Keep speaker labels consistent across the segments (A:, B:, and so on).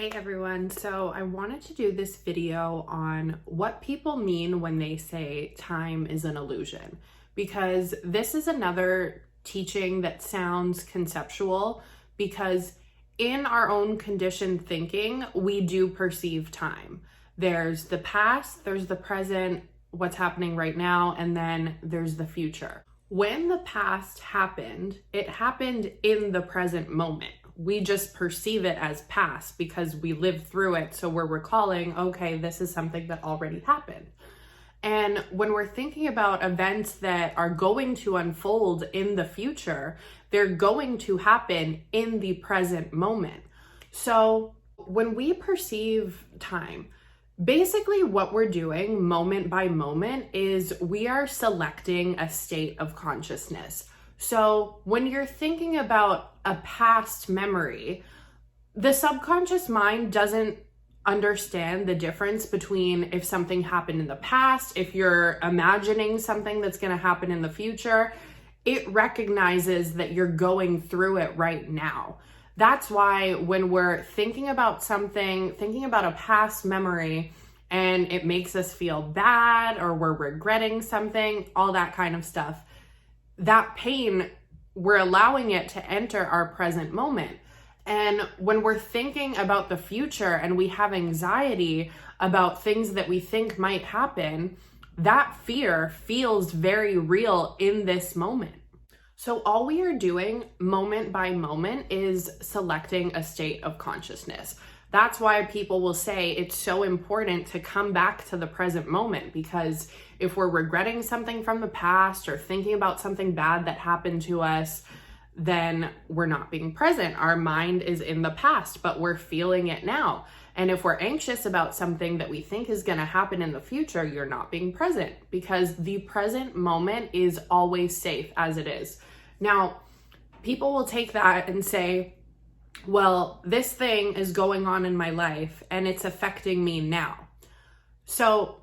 A: Hey everyone, so I wanted to do this video on what people mean when they say time is an illusion, because this is another teaching that sounds conceptual, because in our own conditioned thinking, we do perceive time. There's the past, there's the present, what's happening right now, and then there's the future. When the past happened, it happened in the present moment. We just perceive it as past because we lived through it. So we're recalling, okay, this is something that already happened. And when we're thinking about events that are going to unfold in the future, they're going to happen in the present moment. So when we perceive time, basically what we're doing moment by moment is we are selecting a state of consciousness. So when you're thinking about a past memory, the subconscious mind doesn't understand the difference between if something happened in the past, if you're imagining something that's going to happen in the future. It recognizes that you're going through it right now. That's why when we're thinking about something, thinking about a past memory, and it makes us feel bad or we're regretting something, all that kind of stuff, that pain, we're allowing it to enter our present moment. And when we're thinking about the future and we have anxiety about things that we think might happen, that fear feels very real in this moment. So all we are doing moment by moment is selecting a state of consciousness. That's why people will say it's so important to come back to the present moment, because if we're regretting something from the past or thinking about something bad that happened to us, then we're not being present. Our mind is in the past, but we're feeling it now. And if we're anxious about something that we think is going to happen in the future, you're not being present, because the present moment is always safe as it is. Now, people will take that and say, well, this thing is going on in my life and it's affecting me now. So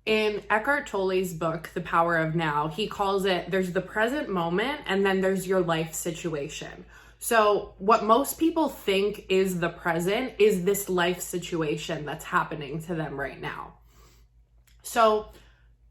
A: in Eckhart Tolle's book, The Power of Now, he calls it, there's the present moment and then there's your life situation. So what most people think is the present is this life situation that's happening to them right now. So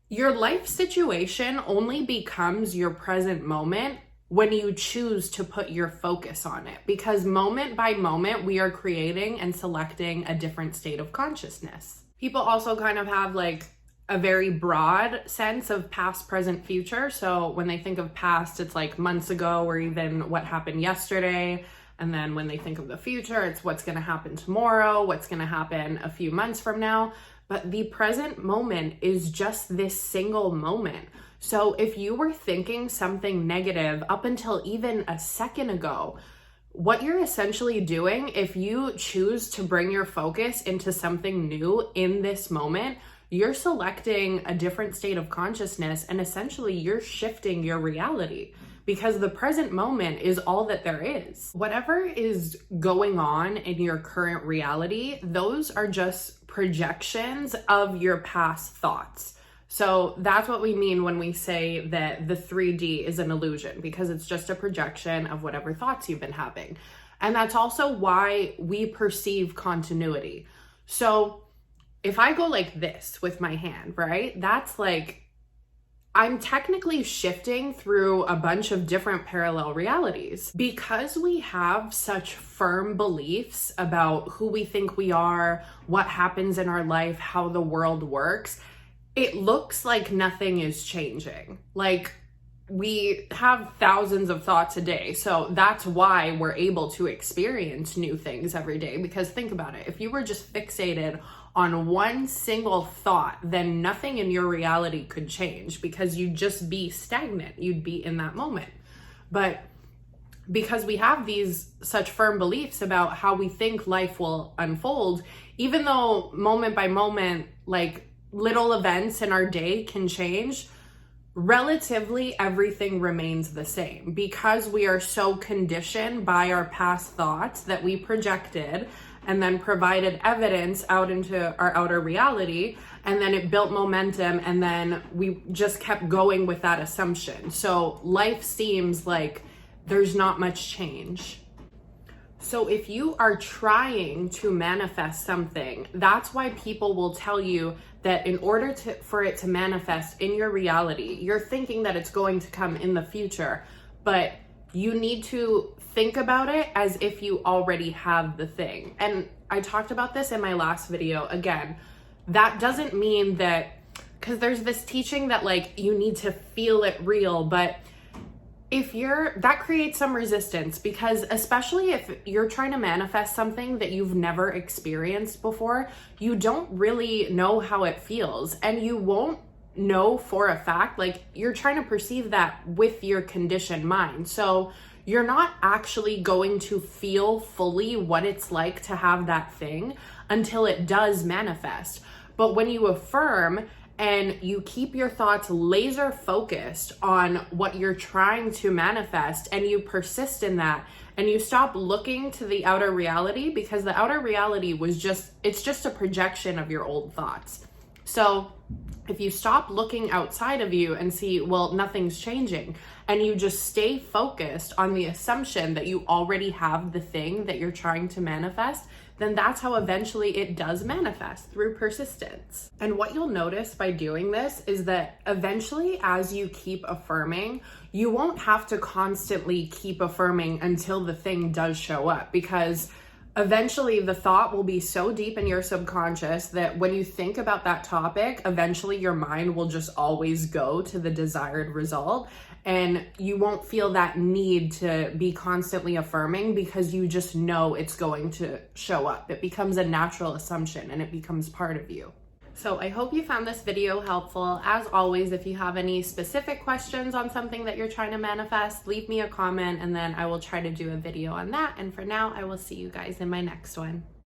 A: your life situation only becomes your present moment when you choose to put your focus on it, because moment by moment, we are creating and selecting a different state of consciousness. People also kind of have like a very broad sense of past, present, future. So when they think of past, it's like months ago or even what happened yesterday. And then when they think of the future, it's what's going to happen tomorrow, what's going to happen a few months from now. But the present moment is just this single moment. So if you were thinking something negative up until even a second ago, what you're essentially doing, if you choose to bring your focus into something new in this moment, you're selecting a different state of consciousness, and essentially you're shifting your reality, because the present moment is all that there is. Whatever is going on in your current reality, those are just projections of your past thoughts. So that's what we mean when we say that the 3D is an illusion, because it's just a projection of whatever thoughts you've been having. And that's also why we perceive continuity. So if I go like this with my hand, right, that's like, I'm technically shifting through a bunch of different parallel realities. Because we have such firm beliefs about who we think we are, what happens in our life, how the world works, it looks like nothing is changing. Like, we have thousands of thoughts a day. So that's why we're able to experience new things every day. Because think about it, if you were just fixated on one single thought, then nothing in your reality could change, because you'd just be stagnant. You'd be in that moment. But because we have these such firm beliefs about how we think life will unfold, even though moment by moment, like little events in our day can change, relatively everything remains the same, because we are so conditioned by our past thoughts that we projected and then provided evidence out into our outer reality, and then it built momentum, and then we just kept going with that assumption. So life seems like there's not much change. So if you are trying to manifest something, that's why people will tell you that in order for it to manifest in your reality, you're thinking that it's going to come in the future, but you need to think about it as if you already have the thing. And I talked about this in my last video. Again, that doesn't mean that, because there's this teaching that like you need to feel it real, but that creates some resistance, because especially if you're trying to manifest something that you've never experienced before, you don't really know how it feels, and you won't know for a fact, like you're trying to perceive that with your conditioned mind. So you're not actually going to feel fully what it's like to have that thing until it does manifest. But when you affirm and you keep your thoughts laser focused on what you're trying to manifest, and you persist in that, and you stop looking to the outer reality, because the outer reality it's just a projection of your old thoughts. So if you stop looking outside of you and see, well, nothing's changing, and you just stay focused on the assumption that you already have the thing that you're trying to manifest, then that's how eventually it does manifest, through persistence. And what you'll notice by doing this is that eventually, as you keep affirming, you won't have to constantly keep affirming until the thing does show up, because eventually the thought will be so deep in your subconscious that when you think about that topic, eventually your mind will just always go to the desired result, and you won't feel that need to be constantly affirming, because you just know it's going to show up. It becomes a natural assumption and it becomes part of you. So I hope you found this video helpful. As always, if you have any specific questions on something that you're trying to manifest, leave me a comment and then I will try to do a video on that. And for now, I will see you guys in my next one.